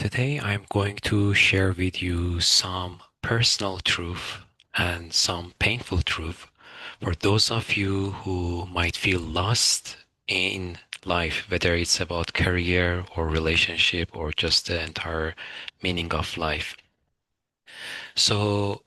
Today I'm going to share with you some personal truth and some painful truth for those of you who might feel lost in life, whether it's about career or relationship or just the entire meaning of life. So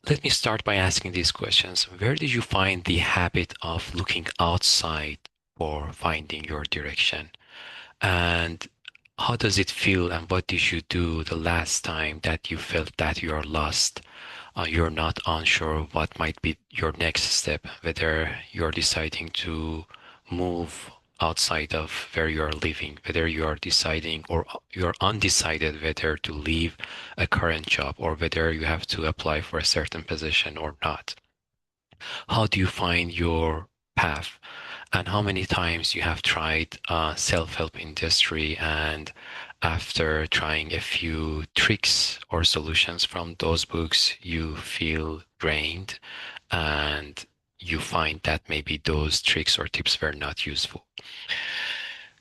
let me start by asking these questions. Where did you find the habit of looking outside for finding your direction? And how does it feel, and what did you do the last time that you felt that you are lost? You're not unsure what might be your next step, whether you're deciding to move outside of where you are living, whether you are deciding or you're undecided whether to leave a current job or whether you have to apply for a certain position or not. How do you find your path? And how many times you have tried self-help industry, and after trying a few tricks or solutions from those books, you feel drained and you find that maybe those tricks or tips were not useful.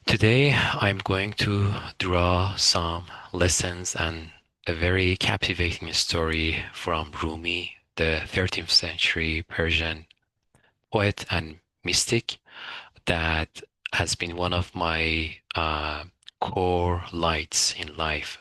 Today, I'm going to draw some lessons and a very captivating story from Rumi, the 13th century Persian poet and mystic that has been one of my core lights in life.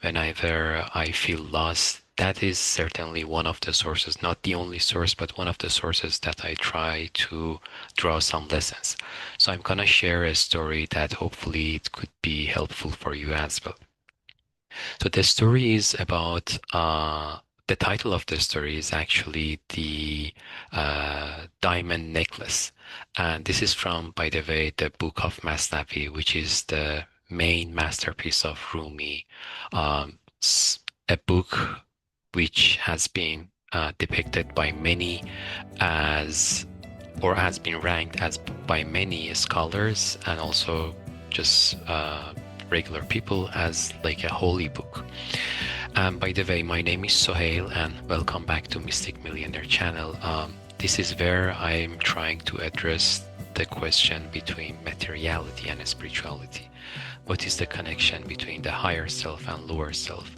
Whenever I feel lost, that is certainly one of the sources, not the only source, but one of the sources that I try to draw some lessons. So I'm gonna share a story that hopefully it could be helpful for you as well. So the story is about the title of the story is actually the diamond necklace. And this is from, by the way, the book of Masnavi, which is the main masterpiece of Rumi. A book which has been depicted by many as, or has been ranked as by many scholars and also just regular people as like a holy book. By the way, my name is Sohail and welcome back to Mystic Millionaire channel. This is where I'm trying to address the question between materiality and spirituality. What is the connection between the higher self and lower self?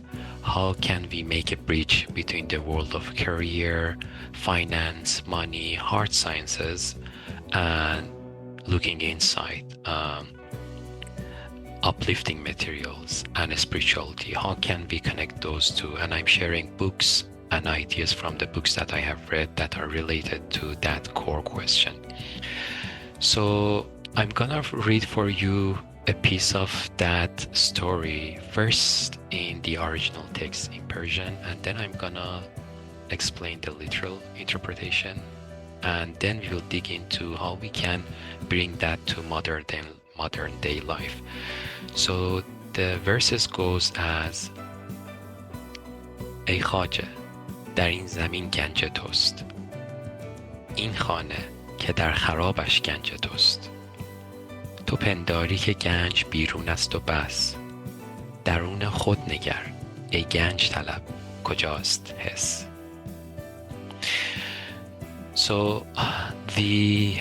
How can we make a bridge between the world of career, finance, money, hard sciences, and looking inside? Uplifting materials and spirituality. How can we connect those two? And I'm sharing books and ideas from the books that I have read that are related to that core question. So I'm gonna read for you a piece of that story first in the original text in Persian, and then I'm gonna explain the literal interpretation, and then we will dig into how we can bring that to modern day life. So the verses goes as ای خواجه در این زمین گنج توست، این خانه که در خرابش گنج توست، تو پنداری که گنج بیرون است و بس، درون خود نگر ای گنج طلب کجاست حس. So the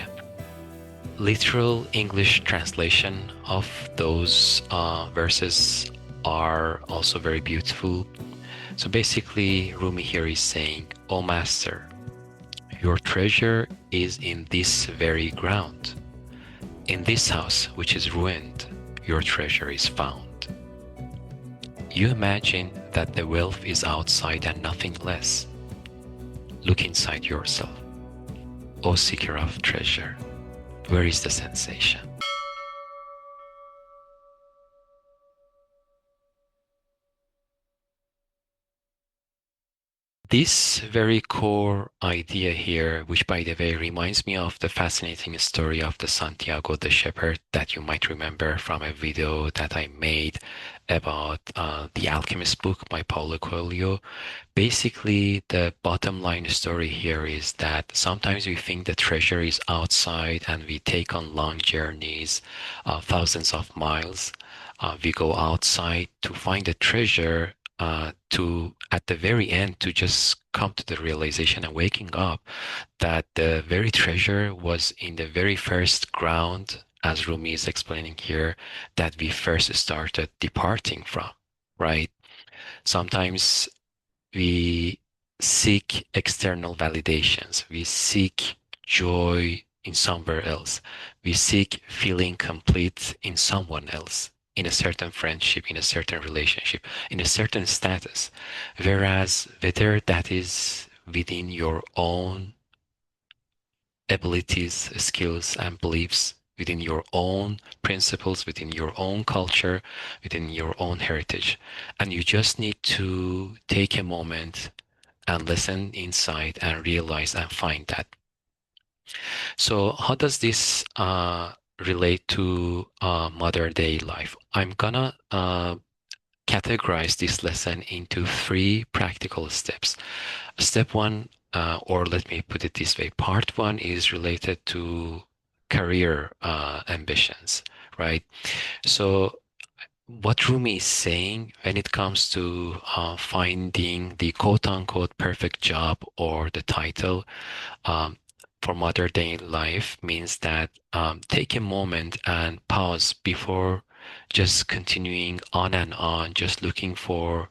literal English translation of those verses are also very beautiful. So basically, Rumi here is saying, "O Master, your treasure is in this very ground. In this house, which is ruined, your treasure is found. You imagine that the wealth is outside and nothing less. Look inside yourself, O seeker of treasure. Where is the sensation?" This very core idea here, which by the way reminds me of the fascinating story of the Santiago the shepherd that you might remember from a video that I made about the Alchemist book by Paulo Coelho. Basically, the bottom line story here is that sometimes we think the treasure is outside and we take on long journeys, thousands of miles. We go outside to find the treasure, to at the very end to just come to the realization and waking up that the very treasure was in the very first ground, as Rumi is explaining here, that we first started departing from. right? Sometimes we seek external validations. We seek joy in somewhere else. We seek feeling complete in someone else, in a certain friendship, in a certain relationship, in a certain status. Whereas whether that is within your own abilities, skills, and beliefs, within your own principles, within your own culture, within your own heritage. And you just need to take a moment and listen inside and realize and find that. So, how does this relate to modern day life? I'm gonna categorize this lesson into three practical steps. Step one, or let me put it this way, part one is related to career ambitions, right? So, what Rumi is saying when it comes to finding the quote unquote perfect job or the title um, for modern day life means that take a moment and pause before just continuing on and on, just looking for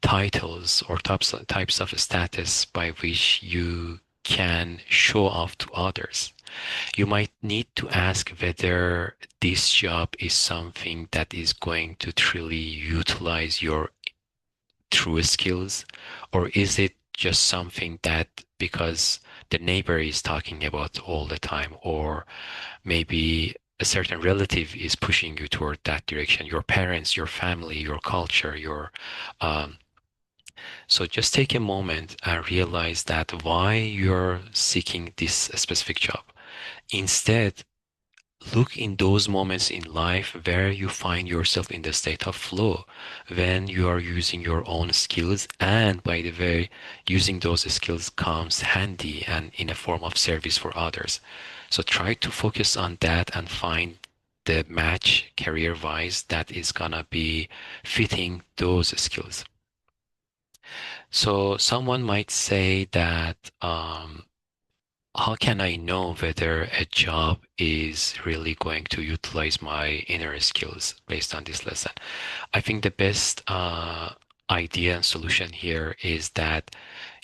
titles or types of status by which you can show off to others. You might need to ask whether this job is something that is going to truly utilize your true skills, or is it just something that because the neighbor is talking about all the time, or maybe a certain relative is pushing you toward that direction, your parents, your family, your culture, your so just take a moment and realize that why you're seeking this specific job. Instead, look in those moments in life where you find yourself in the state of flow, when you are using your own skills, and by the way, using those skills comes handy and in a form of service for others. So try to focus on that and find the match career-wise that is gonna be fitting those skills. So someone might say that how can I know whether a job is really going to utilize my inner skills based on this lesson? I think the best idea and solution here is that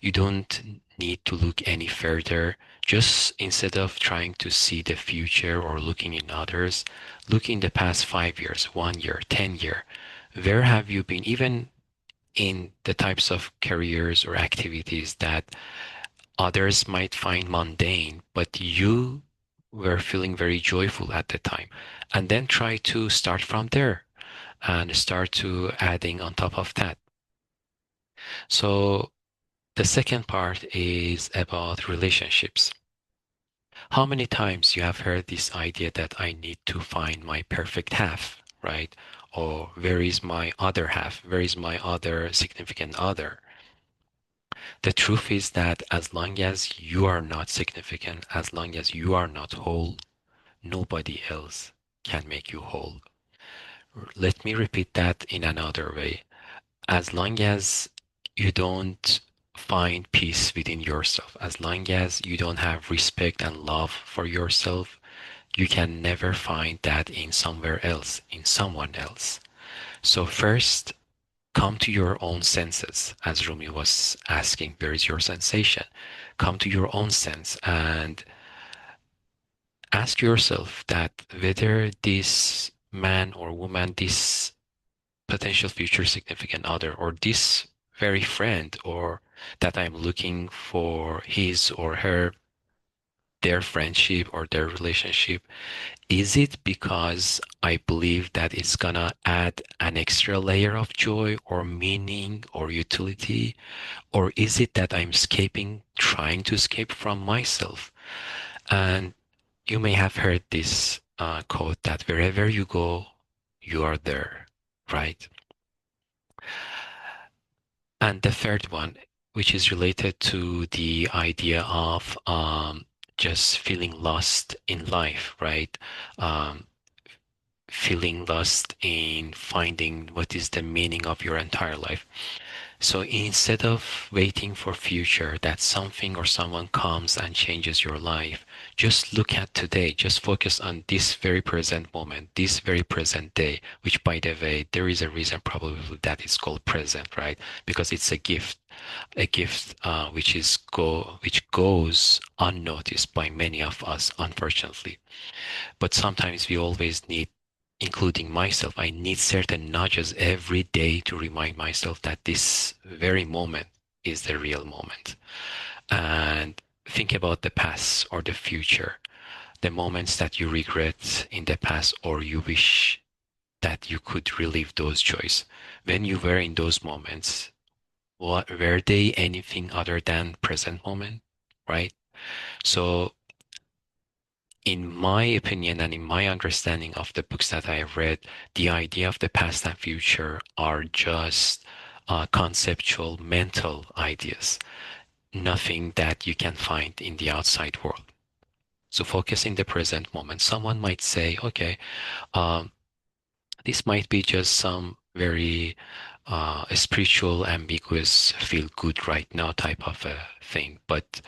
you don't need to look any further. Just instead of trying to see the future or looking in others, look in the past 5 years, 1 year, 10 year. Where have you been? Even in the types of careers or activities that others might find mundane, but you were feeling very joyful at the time. And then try to start from there and start to adding on top of that. So the second part is about relationships. How many times you have heard this idea that I need to find my perfect half, right? Or where is my other half? Where is my other significant other? The truth is that as long as you are not significant, as long as you are not whole, nobody else can make you whole. Let me repeat that in another way. As long as you don't find peace within yourself, as long as you don't have respect and love for yourself, you can never find that in somewhere else, in someone else. So first, come to your own senses, as Rumi was asking, where is your sensation? Come to your own sense and ask yourself that whether this man or woman, this potential future significant other, or this very friend, or that I'm looking for his or her, their friendship or their relationship, is it because I believe that it's gonna add an extra layer of joy or meaning or utility? Or is it that I'm escaping, trying to escape from myself? And you may have heard this quote that wherever you go, you are there, right? And the third one, which is related to the idea of just feeling lost in life, right? Um, feeling lost in finding what is the meaning of your entire life. So instead of waiting for future that something or someone comes and changes your life, just look at today. Just focus on this very present moment, this very present day, which by the way, there is a reason probably that it's called present, right? Because it's a gift which goes unnoticed by many of us, unfortunately. But sometimes we always need, including myself, I need certain nudges every day to remind myself that this very moment is the real moment. And think about the past or the future, the moments that you regret in the past or you wish that you could relive those joys. When you were in those moments, what were they anything other than present moment, right? So in my opinion and in my understanding of the books that I have read, the idea of the past and future are just conceptual, mental ideas, nothing that you can find in the outside world. So focus in the present moment. Someone might say, okay, um, this might be just some very spiritual, ambiguous, feel good right now type of a thing, but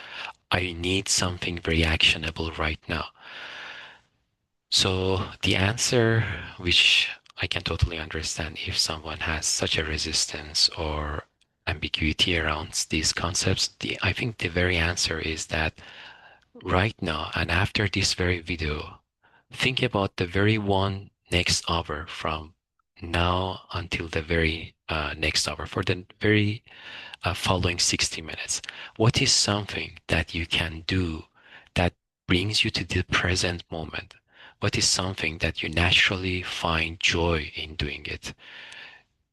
I need something very actionable right now. So the answer, which I can totally understand if someone has such a resistance or ambiguity around these concepts, I think the very answer is that right now and after this very video, think about the very one next hour from now until the very next hour, for the very following 60 minutes. What is something that you can do that brings you to the present moment? What is something that you naturally find joy in doing it?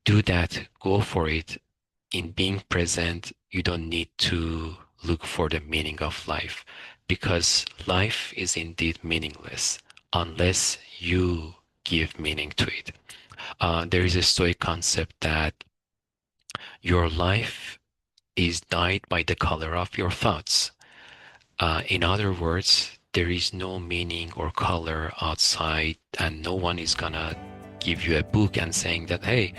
Do that, go for it. In being present, you don't need to look for the meaning of life because life is indeed meaningless unless you give meaning to it. There is a Stoic concept that your life is dyed by the color of your thoughts. In other words, there is no meaning or color outside, and no one is gonna give you a book and saying that, hey,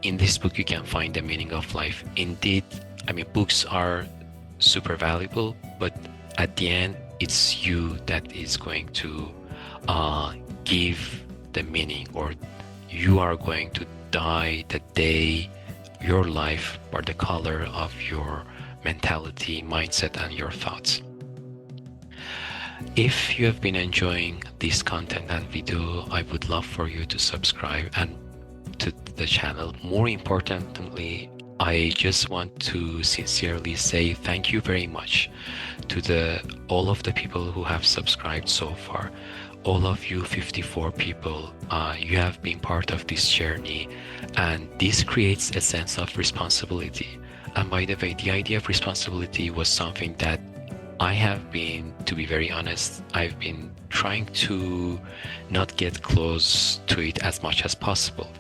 in this book you can find the meaning of life. Indeed, I mean, books are super valuable, but at the end, it's you that is going to give the meaning, or you are going to die the day your life or the color of your mentality, mindset, and your thoughts. If you have been enjoying this content and video, I would love for you to subscribe and to the channel. More importantly, I just want to sincerely say thank you very much to all of the people who have subscribed so far. All of you 54 people, you have been part of this journey, and this creates a sense of responsibility. And by the way, the idea of responsibility was something that I have been, to be very honest, I've been trying to not get close to it as much as possible.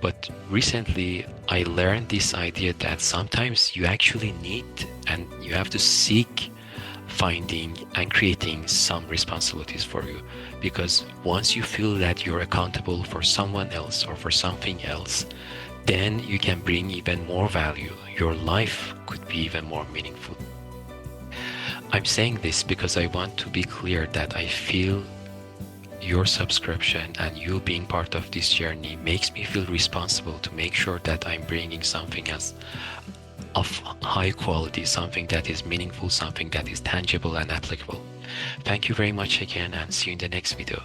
But recently I learned this idea that sometimes you actually need and you have to seek finding and creating some responsibilities for you, because once you feel that you're accountable for someone else or for something else, then you can bring even more value. Your life could be even more meaningful. I'm saying this because I want to be clear that I feel your subscription and you being part of this journey makes me feel responsible to make sure that I'm bringing something as of high quality, something that is meaningful, something that is tangible and applicable. Thank you very much again, and see you in the next video.